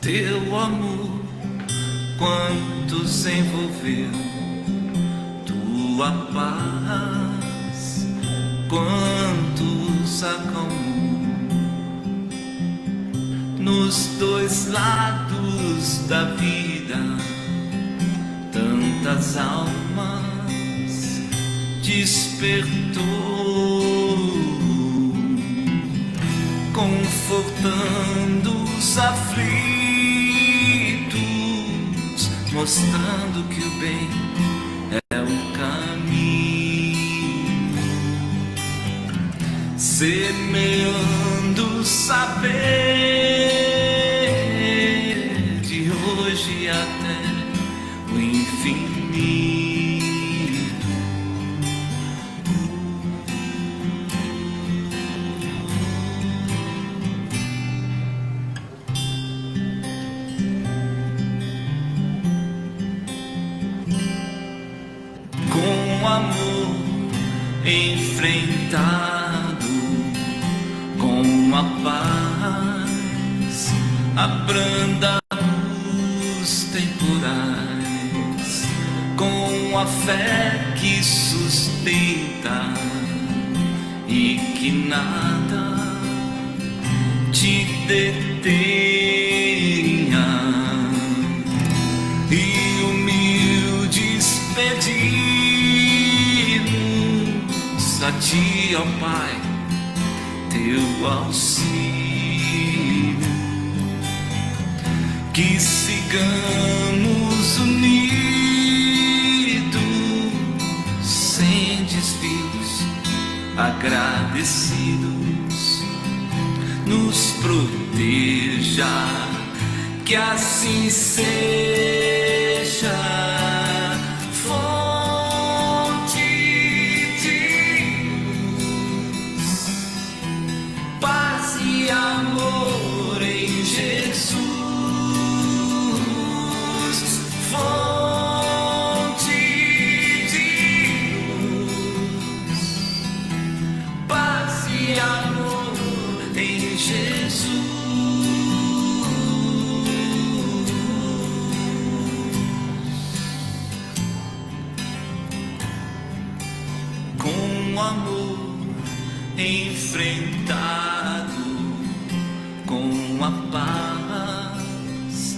Teu amor, quantos envolveu, tua paz, quantos acalmou, nos dois lados da vida, tantas almas despertou, confortando os aflitos, mostrando que o bem é o caminho, semeando saber de hoje até o infinito. Com amor enfrentado, com a paz abranda os temporais, com a fé que sustenta e que nada te detenha, e humildes pedimos a ti, ó Pai, teu auxílio, que sigamos unidos, sem desvios, agradecidos, nos proteja, que assim seja. Com amor enfrentado, com a paz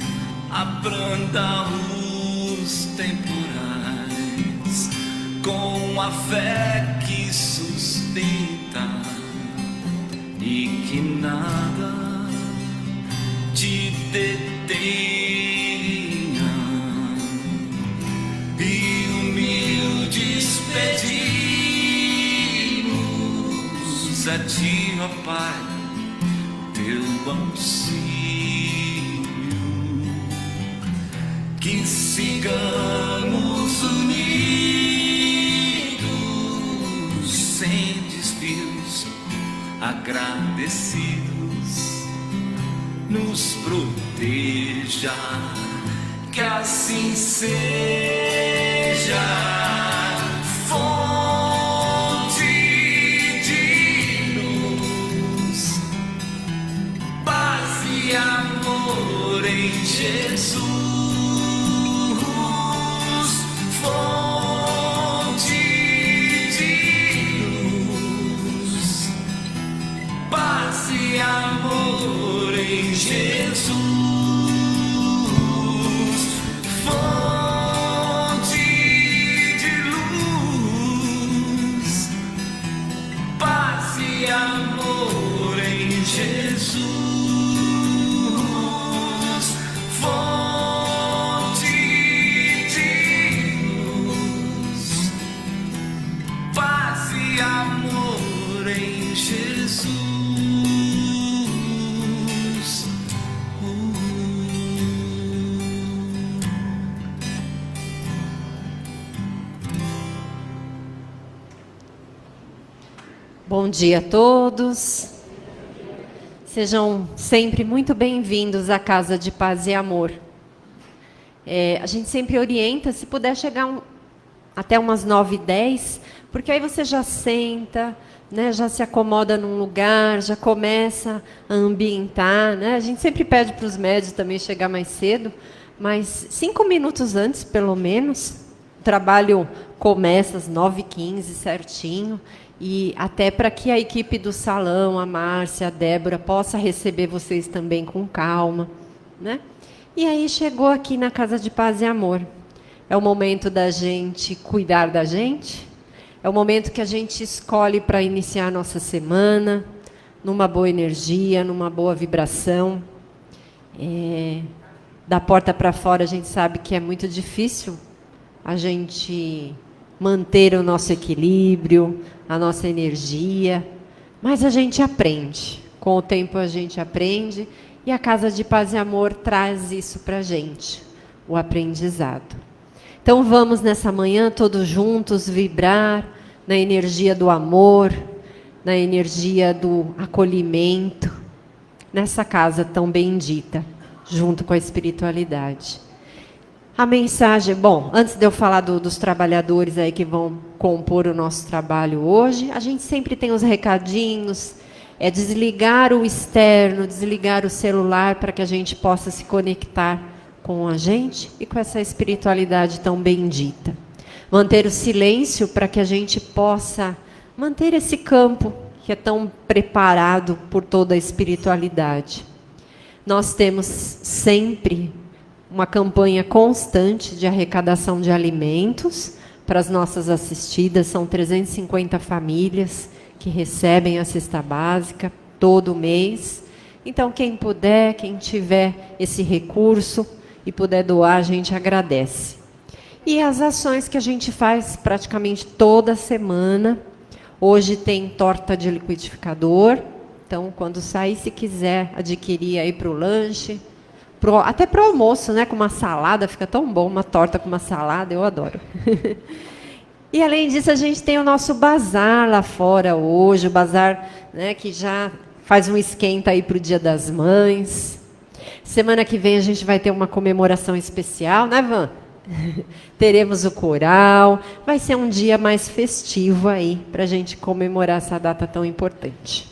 abranda os temporais, com a fé que sustenta e que nada te detenha, e humildes pedimos a ti, ó Pai, teu auxílio, que sigamos unidos, sem desvios, agradecidos, nos proteja, que assim seja. Em Jesus, fonte de luz, paz e amor em Jesus, fonte de luz, paz e amor em Jesus. Bom dia a todos. Sejam sempre muito bem-vindos à Casa de Paz e Amor. A gente sempre orienta, se puder chegar até umas 9h10, Porque aí você já senta, né, já se acomoda num lugar, já começa a ambientar, né? A gente sempre pede para os médios também chegar mais cedo, mas 5 minutos antes, pelo menos, o trabalho começa às 9h15 certinho, e até para que a equipe do salão, a Márcia, a Débora, possa receber vocês também com calma, né? E aí chegou aqui na Casa de Paz e Amor. É o momento da gente cuidar da gente. É o momento que a gente escolhe para iniciar a nossa semana, numa boa energia, numa boa vibração. Da porta para fora, a gente sabe que é muito difícil a gente manter o nosso equilíbrio, a nossa energia, mas a gente aprende. Com o tempo a gente aprende e a Casa de Paz e Amor traz isso para a gente, o aprendizado. Então vamos nessa manhã todos juntos vibrar na energia do amor, na energia do acolhimento, nessa casa tão bendita, junto com a espiritualidade. A mensagem, bom, antes de eu falar dos trabalhadores aí que vão compor o nosso trabalho hoje, a gente sempre tem os recadinhos, desligar o externo, desligar o celular para que a gente possa se conectar com a gente e com essa espiritualidade tão bendita. Manter o silêncio para que a gente possa manter esse campo que é tão preparado por toda a espiritualidade. Nós temos sempre uma campanha constante de arrecadação de alimentos para as nossas assistidas. São 350 famílias que recebem a cesta básica todo mês. Então, quem puder, quem tiver esse recurso e puder doar, a gente agradece. E as ações que a gente faz praticamente toda semana. Hoje tem torta de liquidificador. Então, quando sair, se quiser adquirir aí para o lanche, até para o almoço, né? Com uma salada, fica tão bom, uma torta com uma salada, eu adoro. E, além disso, a gente tem o nosso bazar lá fora hoje, o bazar, né, que já faz um esquenta aí para o Dia das Mães. Semana que vem a gente vai ter uma comemoração especial, né, Van? Teremos o coral, vai ser um dia mais festivo aí, para a gente comemorar essa data tão importante.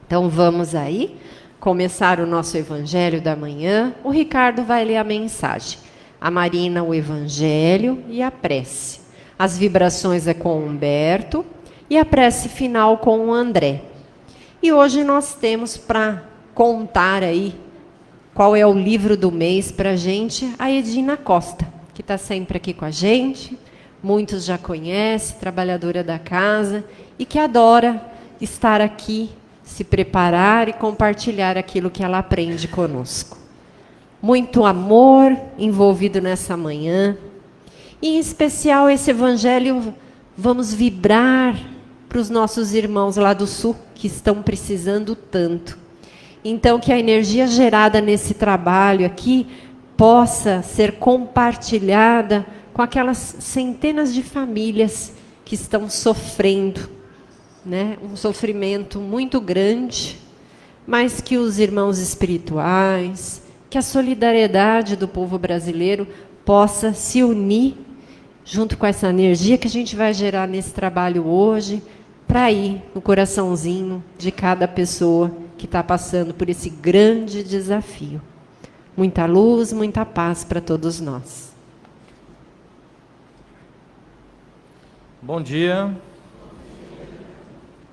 Então, vamos aí começar o nosso Evangelho da manhã. O Ricardo vai ler a mensagem. A Marina, o Evangelho e a prece. As vibrações é com o Humberto e a prece final com o André. E hoje nós temos para contar aí qual é o livro do mês para a gente, a Edina Costa, que está sempre aqui com a gente. Muitos já conhecem, trabalhadora da casa, e que adora estar aqui, se preparar e compartilhar aquilo que ela aprende conosco. Muito amor envolvido nessa manhã. E, em especial, esse evangelho vamos vibrar para os nossos irmãos lá do Sul, que estão precisando tanto. Então, que a energia gerada nesse trabalho aqui possa ser compartilhada com aquelas centenas de famílias que estão sofrendo, né? Um sofrimento muito grande, mas que os irmãos espirituais, que a solidariedade do povo brasileiro possa se unir junto com essa energia que a gente vai gerar nesse trabalho hoje, para ir no coraçãozinho de cada pessoa que está passando por esse grande desafio. Muita luz, muita paz para todos nós. Bom dia.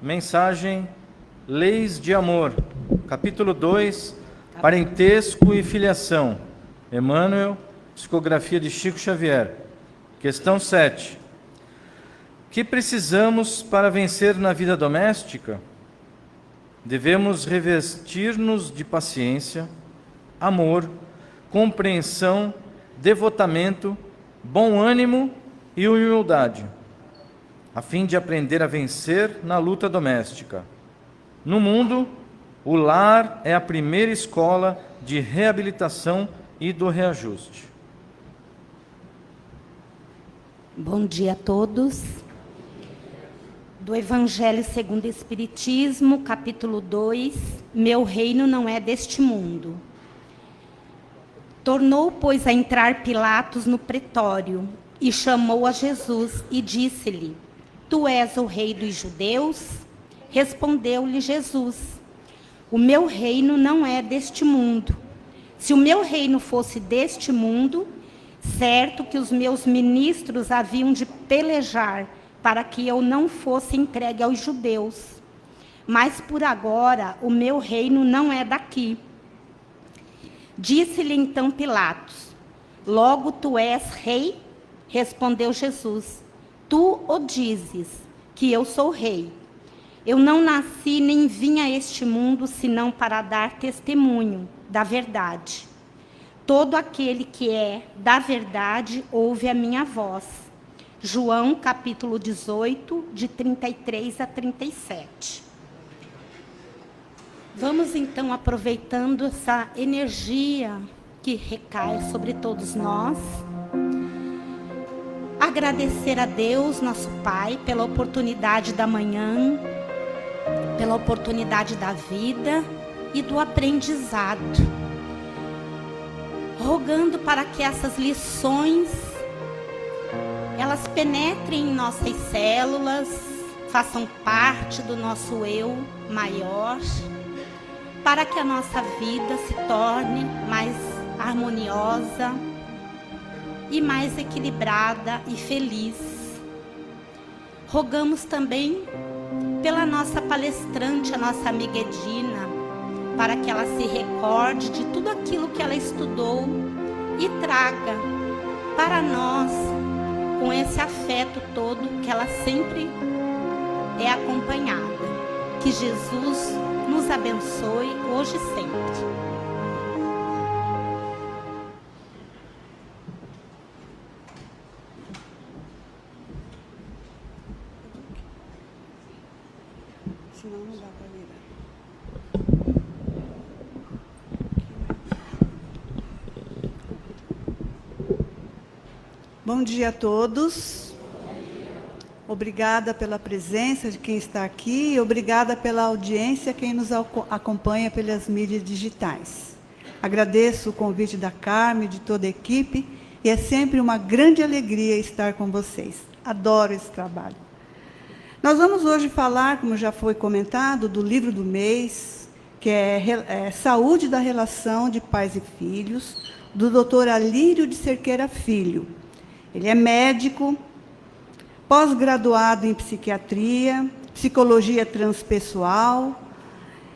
Mensagem Leis de Amor, capítulo 2, Parentesco e Filiação. Emmanuel, psicografia de Chico Xavier. Questão 7. Que precisamos para vencer na vida doméstica? Devemos revestir-nos de paciência, amor, compreensão, devotamento, bom ânimo e humildade, a fim de aprender a vencer na luta doméstica. No mundo, o lar é a primeira escola de reabilitação e do reajuste. Bom dia a todos. Do Evangelho segundo o Espiritismo, capítulo 2, Meu reino não é deste mundo. Tornou, pois, a entrar Pilatos no pretório e chamou a Jesus e disse-lhe: Tu és o rei dos judeus? Respondeu-lhe Jesus: O meu reino não é deste mundo. Se o meu reino fosse deste mundo, certo que os meus ministros haviam de pelejar para que eu não fosse entregue aos judeus. Mas por agora o meu reino não é daqui. Disse-lhe então Pilatos: Logo tu és rei? Respondeu Jesus: Tu o dizes, que eu sou rei. Eu não nasci nem vim a este mundo senão para dar testemunho da verdade. Todo aquele que é da verdade ouve a minha voz. João capítulo 18, de 33 a 37. Vamos então, aproveitando essa energia que recai sobre todos nós, agradecer a Deus, nosso Pai, pela oportunidade da manhã, pela oportunidade da vida e do aprendizado, rogando para que essas lições elas penetrem em nossas células, façam parte do nosso eu maior, para que a nossa vida se torne mais harmoniosa e mais equilibrada e feliz. Rogamos também pela nossa palestrante, a nossa amiga Edina, para que ela se recorde de tudo aquilo que ela estudou e traga para nós, com esse afeto todo que ela sempre é acompanhada. Que Jesus nos abençoe hoje e sempre. Senão não dá para virar. Bom dia a todos. Obrigada pela presença de quem está aqui e obrigada pela audiência quem nos acompanha pelas mídias digitais. Agradeço o convite da Carmen, de toda a equipe, e é sempre uma grande alegria estar com vocês. Adoro esse trabalho. Nós vamos hoje falar, como já foi comentado, do livro do mês, que é Saúde da Relação de Pais e Filhos, do Dr. Alírio de Cerqueira Filho. Ele é médico, pós-graduado em psiquiatria, psicologia transpessoal.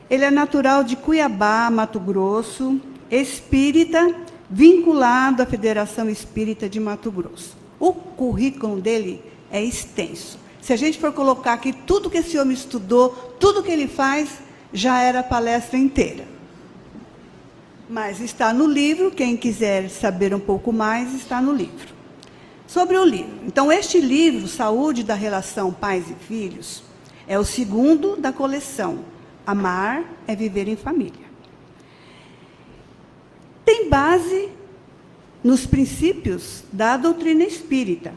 Ele é natural de Cuiabá, Mato Grosso, espírita, vinculado à Federação Espírita de Mato Grosso. O currículo dele é extenso. Se a gente for colocar aqui tudo que esse homem estudou, tudo que ele faz, já era a palestra inteira. Mas está no livro, quem quiser saber um pouco mais, está no livro. Sobre o livro. Então, este livro, Saúde da Relação Pais e Filhos, é o segundo da coleção. Amar é viver em família. Tem base nos princípios da doutrina espírita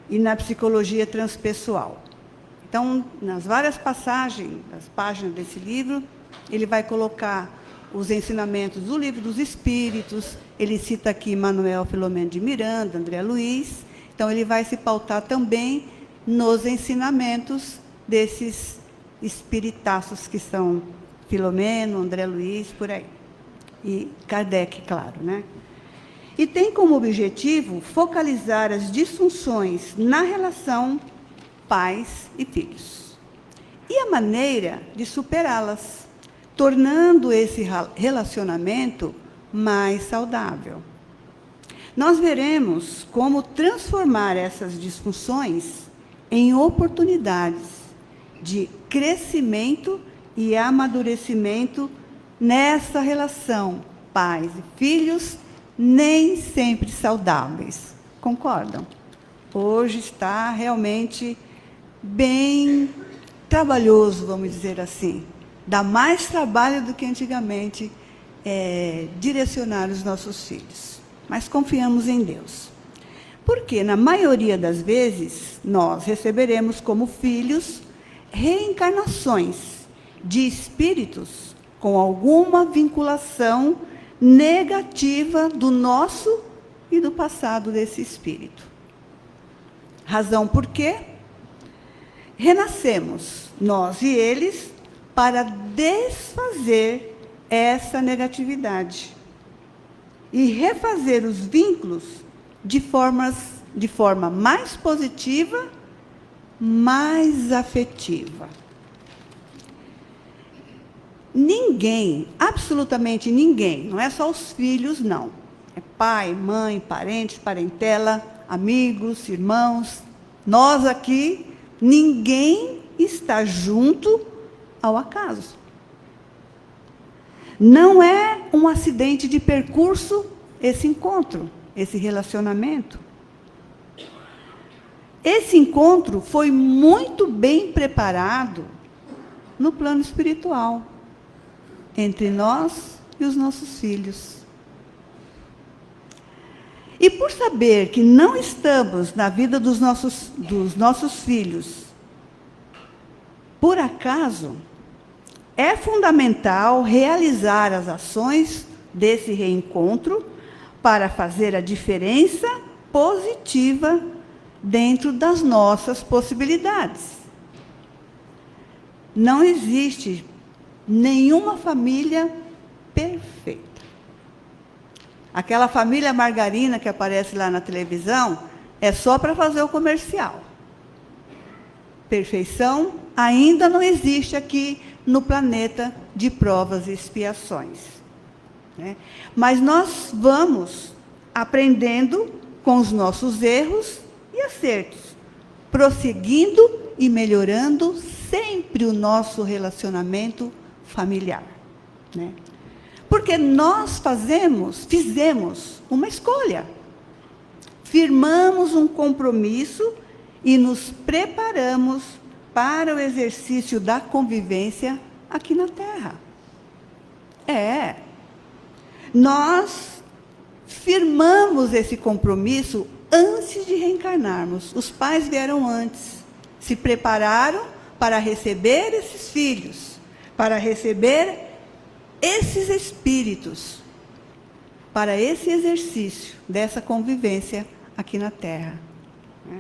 e na psicologia transpessoal. Então, nas várias passagens, das páginas desse livro, ele vai colocar os ensinamentos do Livro dos Espíritos. Ele cita aqui Manuel Filomeno de Miranda, André Luiz. Então, ele vai se pautar também nos ensinamentos desses espiritaços que são Filomeno, André Luiz, por aí. E Kardec, claro, né? E tem como objetivo focalizar as disfunções na relação pais e filhos. E a maneira de superá-las, tornando esse relacionamento mais saudável. Nós veremos como transformar essas disfunções em oportunidades de crescimento e amadurecimento nessa relação pais e filhos, nem sempre saudáveis. Concordam? Hoje está realmente bem trabalhoso, vamos dizer assim. Dá mais trabalho do que antigamente direcionar os nossos filhos. Mas confiamos em Deus. Porque, na maioria das vezes, nós receberemos como filhos reencarnações de espíritos com alguma vinculação negativa do nosso e do passado desse espírito. Razão por quê? Renascemos, nós e eles, para desfazer essa negatividade e refazer os vínculos de forma mais positiva, mais afetiva. Ninguém, absolutamente ninguém, não é só os filhos, não. É pai, mãe, parentes, parentela, amigos, irmãos. Nós aqui, ninguém está junto ao acaso. Não é um acidente de percurso esse encontro, esse relacionamento. Esse encontro foi muito bem preparado no plano espiritual, entre nós e os nossos filhos. E por saber que não estamos na vida dos nossos filhos, por acaso, é fundamental realizar as ações desse reencontro para fazer a diferença positiva dentro das nossas possibilidades. Não existe nenhuma família perfeita. Aquela família margarina que aparece lá na televisão é só para fazer o comercial. Perfeição ainda não existe aqui no planeta de provas e expiações, né? Mas nós vamos aprendendo com os nossos erros e acertos, prosseguindo e melhorando sempre o nosso relacionamento familiar, né? Porque nós fizemos uma escolha, firmamos um compromisso e nos preparamos para o exercício da convivência aqui na Terra. Nós firmamos esse compromisso antes de reencarnarmos. Os pais vieram antes, se prepararam para receber esses filhos, para receber esses espíritos, para esse exercício dessa convivência aqui na Terra, né?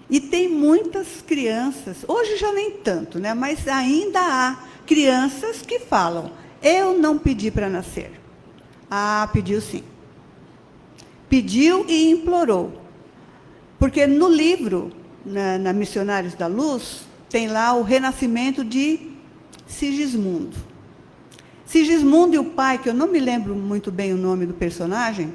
E tem muitas crianças, hoje já nem tanto, né? Mas ainda há crianças que falam: eu não pedi para nascer. Ah, pediu sim. Pediu e implorou. Porque no livro, na Missionários da Luz, tem lá o renascimento de Sigismundo. Sigismundo e o pai, que eu não me lembro muito bem o nome do personagem,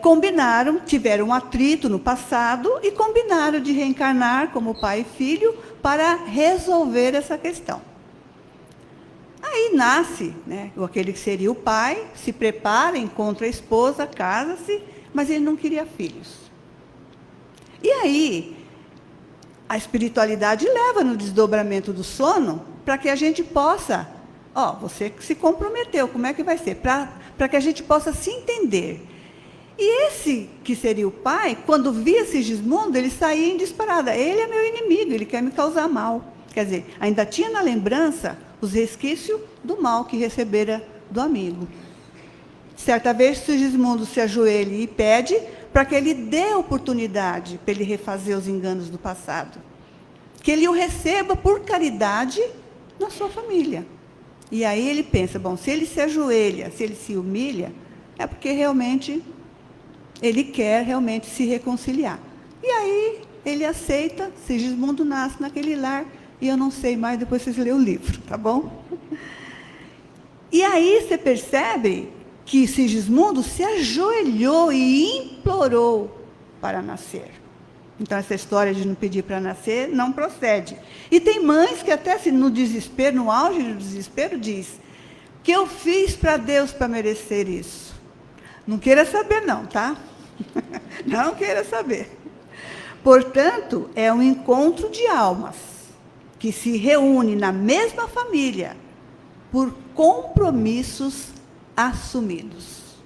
combinaram, tiveram um atrito no passado e combinaram de reencarnar como pai e filho para resolver essa questão. Aí nasce, né, aquele que seria o pai, se prepara, encontra a esposa, casa-se, mas ele não queria filhos. E aí, a espiritualidade leva no desdobramento do sono para que a gente possa, você se comprometeu, como é que vai ser? Para que a gente possa se entender. E esse que seria o pai, quando via Sigismundo, ele saía em disparada. Ele é meu inimigo, ele quer me causar mal. Quer dizer, ainda tinha na lembrança os resquícios do mal que recebera do amigo. Certa vez, Sigismundo se ajoelha e pede para que ele dê oportunidade para ele refazer os enganos do passado. Que ele o receba por caridade na sua família. E aí ele pensa, se ele se ajoelha, se ele se humilha, é porque realmente ele quer realmente se reconciliar. E aí ele aceita, Sigismundo nasce naquele lar, e eu não sei mais, depois vocês lêem o livro, tá bom? E aí você percebe que Sigismundo se ajoelhou e implorou para nascer. Então, essa história de não pedir para nascer não procede. E tem mães que até no desespero, no auge do desespero, diz: que eu fiz para Deus para merecer isso? Não queira saber não, tá? Não queira saber. Portanto, é um encontro de almas que se reúne na mesma família por compromissos assumidos,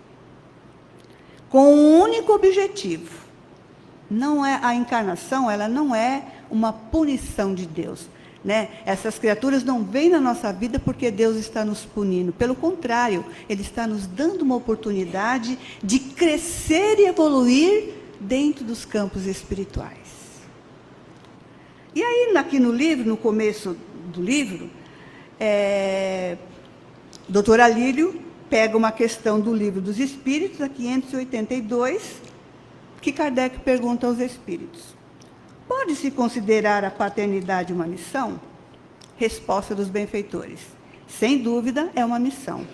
com um único objetivo. Não é a encarnação, ela não é uma punição de Deus, né? Essas criaturas não vêm na nossa vida porque Deus está nos punindo. Pelo contrário, Ele está nos dando uma oportunidade de crescer e evoluir dentro dos campos espirituais. E aí, aqui no livro, no começo do livro, Dr. Alírio pega uma questão do Livro dos Espíritos, a 582, que Kardec pergunta aos espíritos: pode-se considerar a paternidade uma missão? Resposta dos benfeitores: sem dúvida, é uma missão.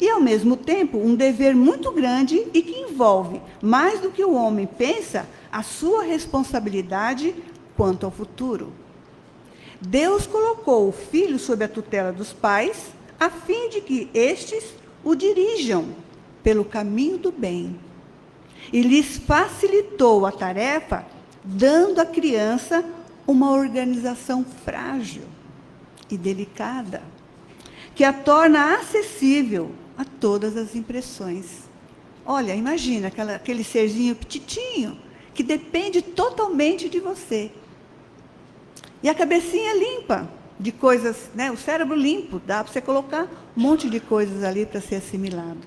E, ao mesmo tempo, um dever muito grande e que envolve, mais do que o homem pensa, a sua responsabilidade quanto ao futuro. Deus colocou o filho sob a tutela dos pais, a fim de que estes o dirijam pelo caminho do bem. E lhes facilitou a tarefa, dando à criança uma organização frágil e delicada, que a torna acessível a todas as impressões. Olha, imagina aquele serzinho petitinho, que depende totalmente de você. E a cabecinha limpa de coisas, né? O cérebro limpo, dá para você colocar um monte de coisas ali para ser assimilado.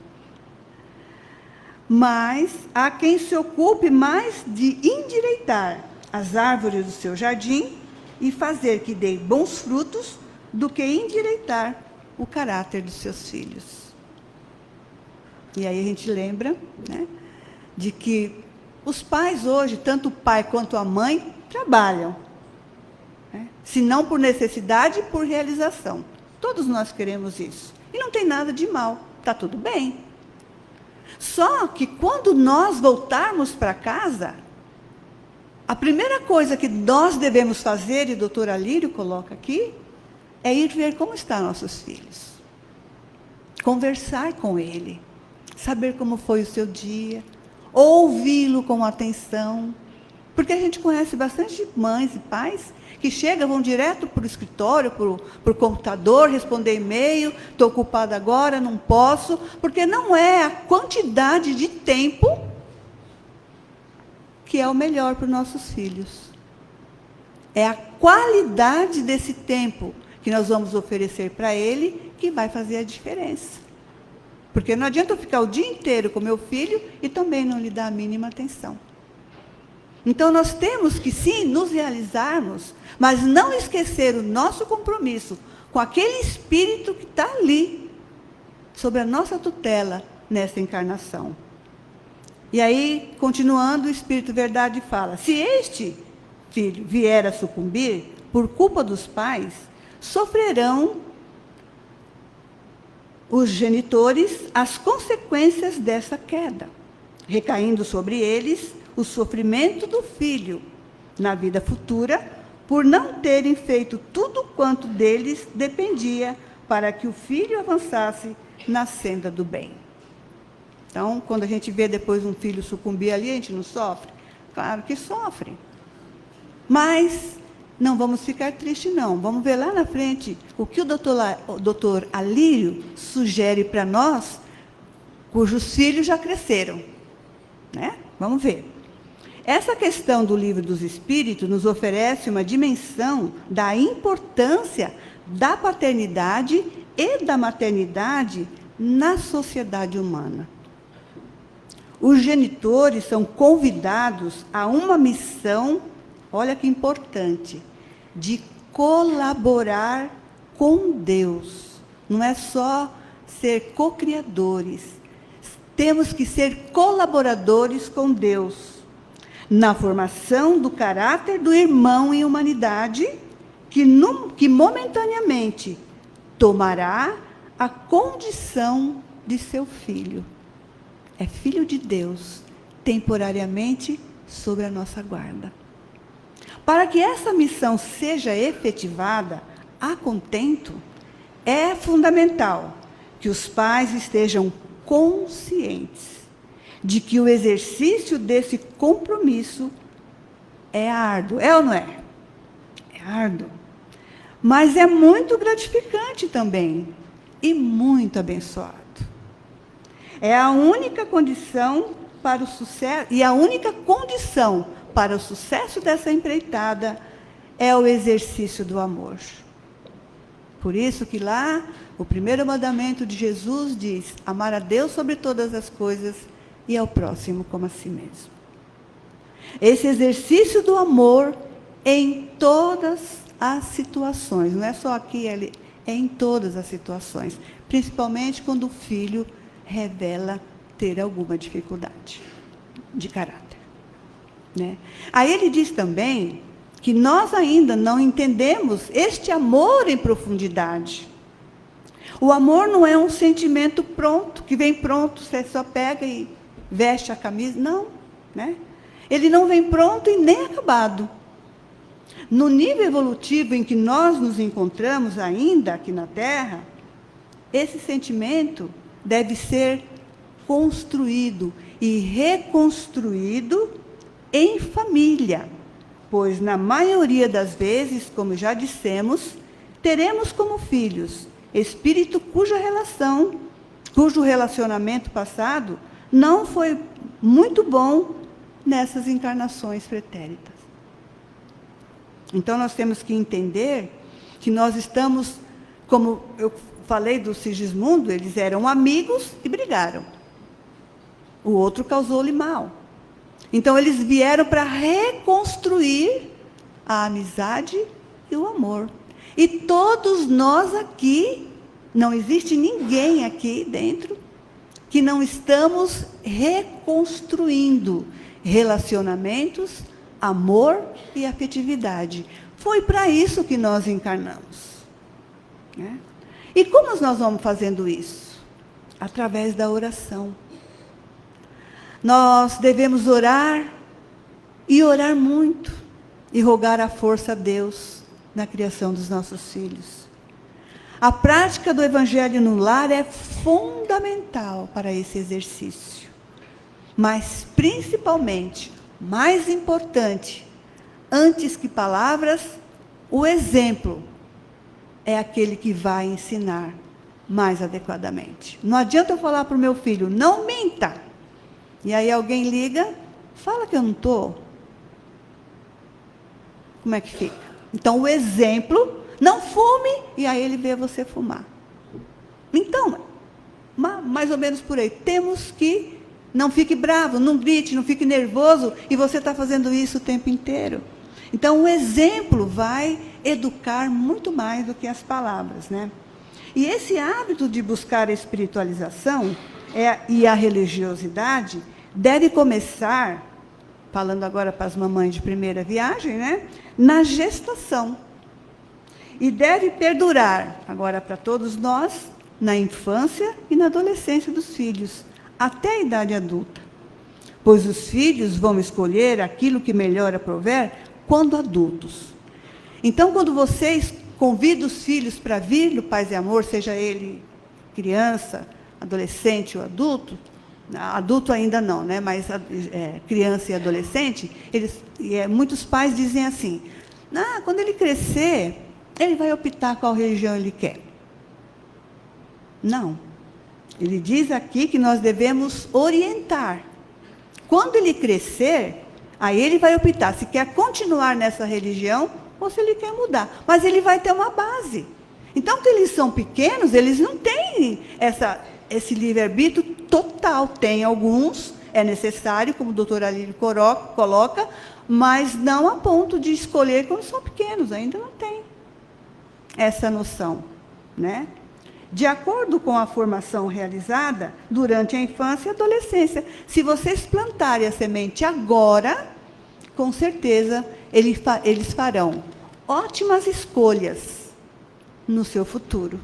Mas há quem se ocupe mais de endireitar as árvores do seu jardim e fazer que dê bons frutos do que endireitar o caráter dos seus filhos. E aí a gente lembra, né, de que os pais hoje, tanto o pai quanto a mãe, trabalham. Né? Se não por necessidade, por realização. Todos nós queremos isso. E não tem nada de mal, está tudo bem. Só que quando nós voltarmos para casa, a primeira coisa que nós devemos fazer, e o doutor Alírio coloca aqui, é ir ver como estão nossos filhos. Conversar com ele. Saber como foi o seu dia. Ouvi-lo com atenção. Porque a gente conhece bastante mães e pais que chegam, vão direto para o escritório, para o computador, responder e-mail, estou ocupada agora, não posso, porque não é a quantidade de tempo que é o melhor para os nossos filhos. É a qualidade desse tempo que nós vamos oferecer para ele que vai fazer a diferença. Porque não adianta eu ficar o dia inteiro com meu filho e também não lhe dar a mínima atenção. Então, nós temos que, sim, nos realizarmos, mas não esquecer o nosso compromisso com aquele espírito que está ali, sob a nossa tutela, nessa encarnação. E aí, continuando, o Espírito Verdade fala: se este filho vier a sucumbir, por culpa dos pais, sofrerão os genitores as consequências dessa queda, recaindo sobre eles o sofrimento do filho na vida futura, por não terem feito tudo quanto deles dependia para que o filho avançasse na senda do bem. Então, quando a gente vê depois um filho sucumbir ali, a gente não sofre? Claro que sofre. Mas não vamos ficar tristes, não. Vamos ver lá na frente o que o doutor Alírio sugere para nós, cujos filhos já cresceram. Né? Vamos ver. Essa questão do Livro dos Espíritos nos oferece uma dimensão da importância da paternidade e da maternidade na sociedade humana. Os genitores são convidados a uma missão, olha que importante, de colaborar com Deus. Não é só ser co-criadores. Temos que ser colaboradores com Deus na formação do caráter do irmão em humanidade, que momentaneamente tomará a condição de seu filho. É filho de Deus, temporariamente sob a nossa guarda. Para que essa missão seja efetivada a contento, é fundamental que os pais estejam conscientes de que o exercício desse compromisso é árduo. É ou não é? É árduo. Mas é muito gratificante também e muito abençoado. É a única condição para o sucesso, e a única condição para o sucesso dessa empreitada é o exercício do amor. Por isso que lá, o primeiro mandamento de Jesus diz: amar a Deus sobre todas as coisas e ao próximo como a si mesmo. Esse exercício do amor em todas as situações, não é só aqui, é em todas as situações, principalmente quando o filho revela ter alguma dificuldade de caráter, né? Aí ele diz também que nós ainda não entendemos este amor em profundidade. O amor não é um sentimento pronto, que vem pronto, você só pega e veste a camisa, não, né? Ele não vem pronto e nem acabado. No nível evolutivo em que nós nos encontramos ainda aqui na Terra, esse sentimento deve ser construído e reconstruído em família, pois na maioria das vezes, como já dissemos, teremos como filhos espírito cujo relacionamento passado não foi muito bom nessas encarnações pretéritas. Então, nós temos que entender que nós estamos, como eu falei do Sigismundo, eles eram amigos e brigaram. O outro causou-lhe mal. Então, eles vieram para reconstruir a amizade e o amor. E todos nós aqui, não existe ninguém aqui dentro, que não estamos reconstruindo relacionamentos, amor e afetividade. Foi para isso que nós encarnamos, né? E como nós vamos fazendo isso? Através da oração. Nós devemos orar, e orar muito, e rogar a força a Deus na criação dos nossos filhos. A prática do Evangelho no lar é fundamental para esse exercício. Mas, principalmente, mais importante, antes que palavras, o exemplo é aquele que vai ensinar mais adequadamente. Não adianta eu falar para o meu filho, não minta. E aí alguém liga, fala que eu não estou. Como é que fica? Então, o exemplo, não fume, e aí ele vê você fumar. Então, mais ou menos por aí. Temos que, não fique bravo, não grite, não fique nervoso, e você está fazendo isso o tempo inteiro. Então, o exemplo vai educar muito mais do que as palavras, né? E esse hábito de buscar a espiritualização e a religiosidade deve começar, falando agora para as mamães de primeira viagem, né? Na gestação. E deve perdurar, agora para todos nós, na infância e na adolescência dos filhos, até a idade adulta. Pois os filhos vão escolher aquilo que melhor aprover quando adultos. Então, quando vocês convidam os filhos para vir no Paz e Amor, seja ele criança, adolescente ou adulto ainda não, né? Mas criança e adolescente, muitos pais dizem assim, quando ele crescer, ele vai optar qual religião ele quer. Não. Ele diz aqui que nós devemos orientar. Quando ele crescer, aí ele vai optar se quer continuar nessa religião ou se ele quer mudar. Mas ele vai ter uma base. Então, quando eles são pequenos, eles não têm esse livre-arbítrio total. Tem alguns, é necessário, como o doutor Alírio coloca, mas não a ponto de escolher quando são pequenos, ainda não tem essa noção, né? De acordo com a formação realizada durante a infância e adolescência. Se vocês plantarem a semente agora, com certeza eles farão ótimas escolhas no seu futuro.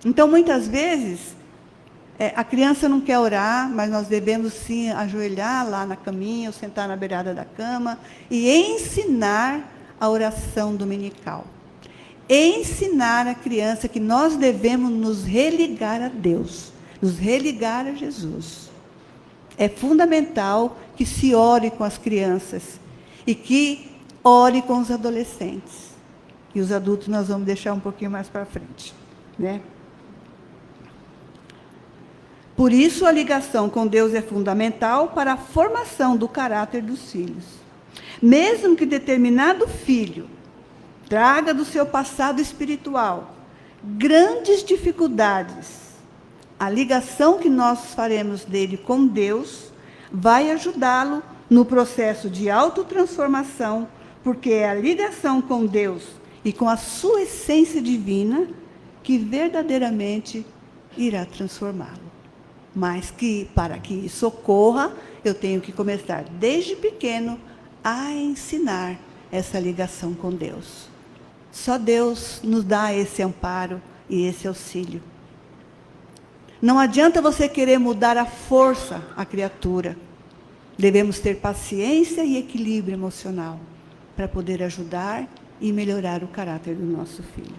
Então, muitas vezes, a criança não quer orar, mas nós devemos sim ajoelhar lá na caminha, ou sentar na beirada da cama, e ensinar a oração dominical. Ensinar a criança que nós devemos nos religar a Deus, nos religar a Jesus. É fundamental que se ore com as crianças e que ore com os adolescentes. E os adultos nós vamos deixar um pouquinho mais para frente, né? Por isso, a ligação com Deus é fundamental para a formação do caráter dos filhos. Mesmo que determinado filho traga do seu passado espiritual grandes dificuldades, a ligação que nós faremos dele com Deus vai ajudá-lo no processo de autotransformação, porque é a ligação com Deus e com a sua essência divina que verdadeiramente irá transformá-lo. Mas que, para que isso ocorra, eu tenho que começar desde pequeno a ensinar essa ligação com Deus. Só Deus nos dá esse amparo e esse auxílio. Não adianta você querer mudar à força a criatura. Devemos ter paciência e equilíbrio emocional para poder ajudar e melhorar o caráter do nosso filho,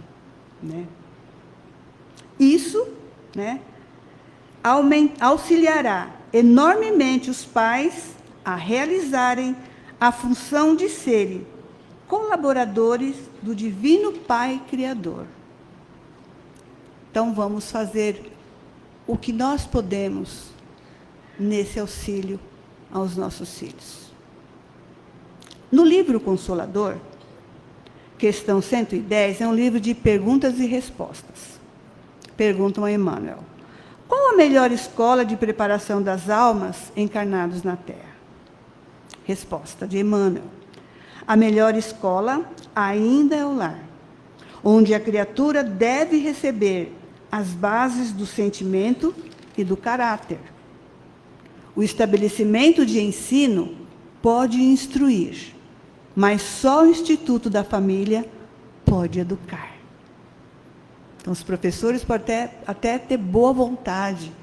né? Isso, né, auxiliará enormemente os pais a realizarem a função de serem colaboradores do Divino Pai Criador. Então, vamos fazer o que nós podemos nesse auxílio aos nossos filhos. No livro Consolador, questão 110, é um livro de perguntas e respostas. Perguntam a Emmanuel: qual a melhor escola de preparação das almas encarnadas na Terra? Resposta de Emmanuel: a melhor escola ainda é o lar, onde a criatura deve receber as bases do sentimento e do caráter. O estabelecimento de ensino pode instruir, mas só o Instituto da Família pode educar. Então, os professores podem até ter boa vontade,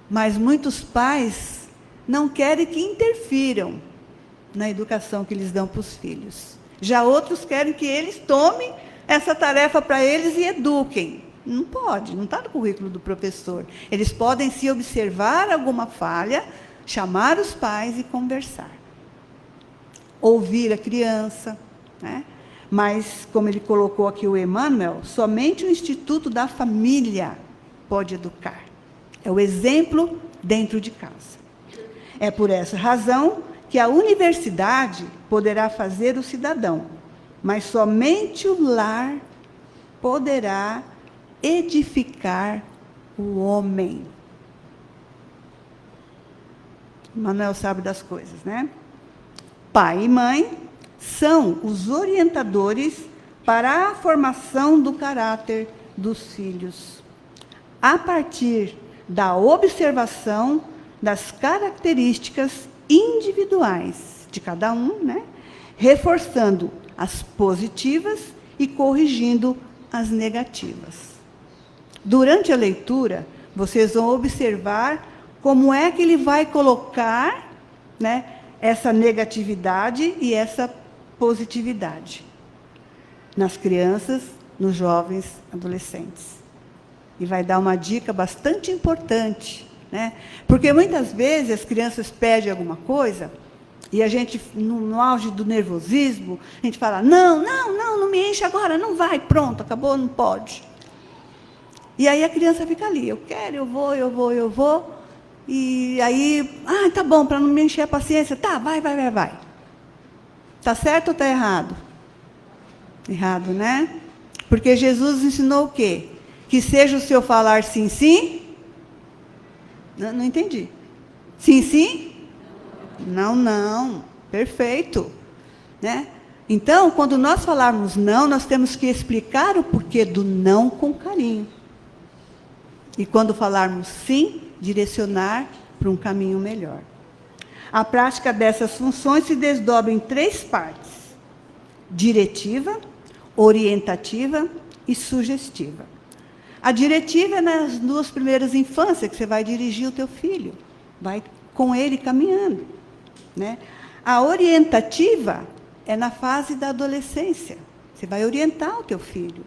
mas muitos pais não querem que interfiram na educação que eles dão para os filhos. Já outros querem que eles tomem essa tarefa para eles e eduquem. Não pode, não está no currículo do professor. Eles podem, se observar alguma falha, chamar os pais e conversar. Ouvir a criança, né? Mas, como ele colocou aqui o Emmanuel, somente o Instituto da Família pode educar. É o exemplo dentro de casa. É por essa razão que a universidade poderá fazer o cidadão, mas somente o lar poderá edificar o homem. Manuel sabe das coisas, né? Pai e mãe são os orientadores para a formação do caráter dos filhos, a partir da observação das características individuais de cada um, né? Reforçando as positivas e corrigindo as negativas. Durante a leitura, vocês vão observar como é que ele vai colocar, né, essa negatividade e essa positividade nas crianças, nos jovens, adolescentes. E vai dar uma dica bastante importante, né? Porque muitas vezes as crianças pedem alguma coisa e a gente, no auge do nervosismo, a gente fala: não me enche agora, não vai, pronto, acabou, não pode. E aí a criança fica ali: eu quero, eu vou. E aí, tá bom, para não me encher a paciência, tá, vai. Está certo ou está errado? Errado, né? Porque Jesus ensinou o quê? Que seja o seu falar sim, sim. Não entendi. Sim, sim? Não. Perfeito. Né? Então, quando nós falarmos não, nós temos que explicar o porquê do não com carinho. E quando falarmos sim, direcionar para um caminho melhor. A prática dessas funções se desdobra em 3 partes: diretiva, orientativa e sugestiva. A diretiva é nas 2 primeiras infâncias, que você vai dirigir o teu filho, vai com ele caminhando, né? A orientativa é na fase da adolescência, você vai orientar o teu filho.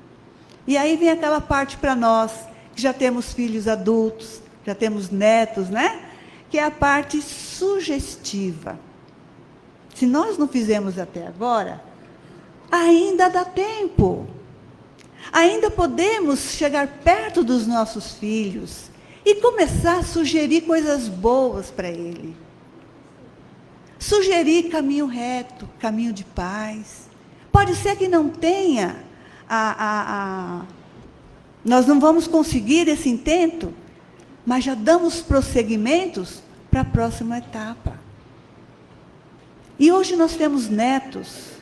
E aí vem aquela parte para nós, que já temos filhos adultos, já temos netos, né? Que é a parte sugestiva. Se nós não fizemos até agora, ainda dá tempo. Ainda podemos chegar perto dos nossos filhos e começar a sugerir coisas boas para ele. Sugerir caminho reto, caminho de paz. Pode ser que não tenha nós não vamos conseguir esse intento, mas já damos prosseguimentos para a próxima etapa. E hoje nós temos netos.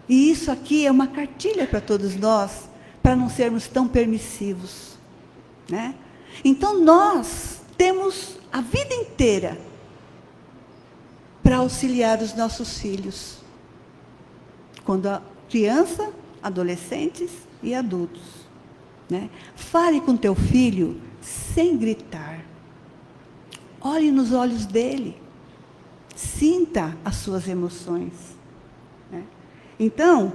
E isso aqui é uma cartilha para todos nós, para não sermos tão permissivos, né? Então nós temos a vida inteira para auxiliar os nossos filhos. Quando a criança, adolescentes e adultos, né? Fale com teu filho sem gritar. Olhe nos olhos dele. Sinta as suas emoções, né? Então,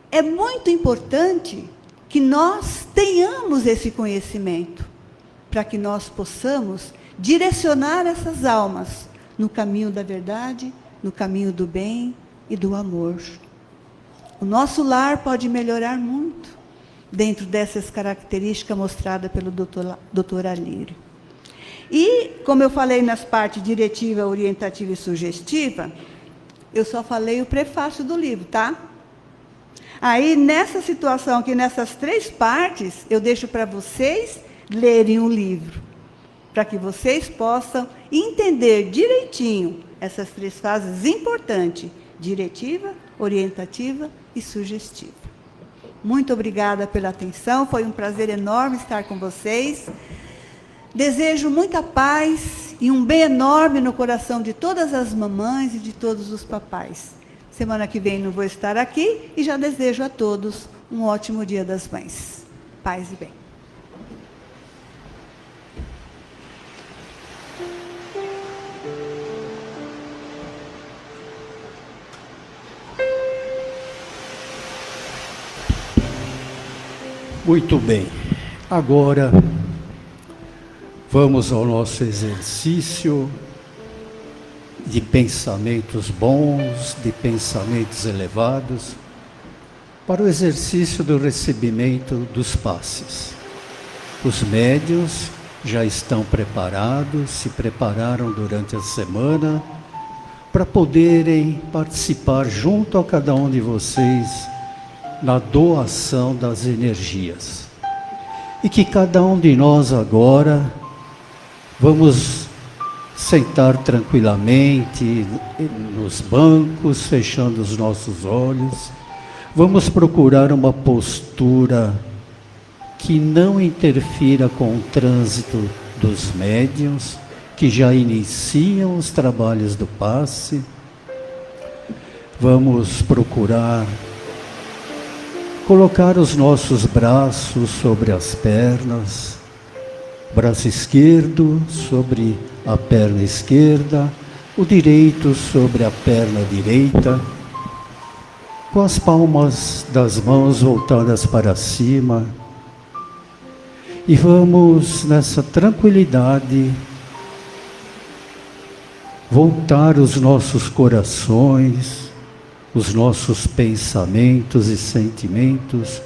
é muito importante que nós tenhamos esse conhecimento, para que nós possamos direcionar essas almas no caminho da verdade, no caminho do bem e do amor. O nosso lar pode melhorar muito dentro dessas características mostradas pelo Dr. Alírio. E, como eu falei nas partes diretiva, orientativa e sugestiva, eu só falei o prefácio do livro, tá? Aí, nessa situação aqui, nessas 3 partes, eu deixo para vocês lerem o livro, para que vocês possam entender direitinho essas 3 fases importantes: diretiva, orientativa e sugestiva. Muito obrigada pela atenção, foi um prazer enorme estar com vocês. Desejo muita paz e um bem enorme no coração de todas as mamães e de todos os papais. Semana que vem não vou estar aqui e já desejo a todos um ótimo Dia das Mães. Paz e bem. Muito bem. Agora vamos ao nosso exercício de pensamentos bons, de pensamentos elevados, para o exercício do recebimento dos passes. Os médiuns já estão preparados, se prepararam durante a semana para poderem participar junto a cada um de vocês na doação das energias. E que cada um de nós agora vamos sentar tranquilamente nos bancos, fechando os nossos olhos. Vamos procurar uma postura que não interfira com o trânsito dos médiuns, que já iniciam os trabalhos do passe. Vamos procurar colocar os nossos braços sobre as pernas, braço esquerdo sobre a perna esquerda, o direito sobre a perna direita, com as palmas das mãos voltadas para cima. E vamos, nessa tranquilidade, voltar os nossos corações, os nossos pensamentos e sentimentos,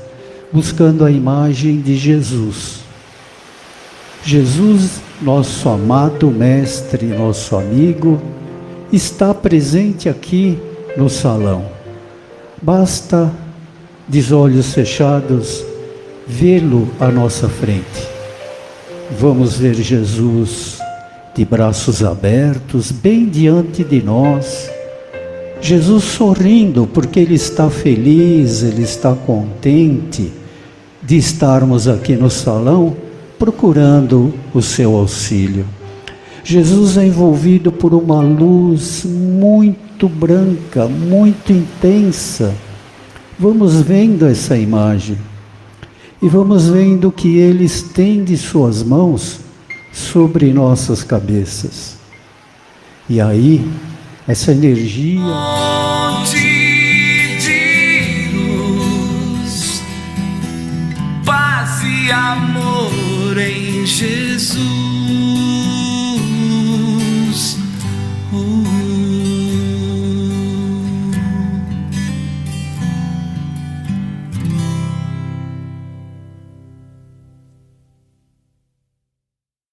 buscando a imagem de Jesus. Jesus, nosso amado Mestre, nosso amigo, está presente aqui no salão. Basta, de olhos fechados, vê-lo à nossa frente. Vamos ver Jesus de braços abertos, bem diante de nós. Jesus sorrindo, porque Ele está feliz, Ele está contente de estarmos aqui no salão, procurando o seu auxílio. Jesus é envolvido por uma luz muito branca, muito intensa. Vamos vendo essa imagem e vamos vendo que Ele estende suas mãos sobre nossas cabeças. E aí, essa energia de luz, paz e amor em Jesus.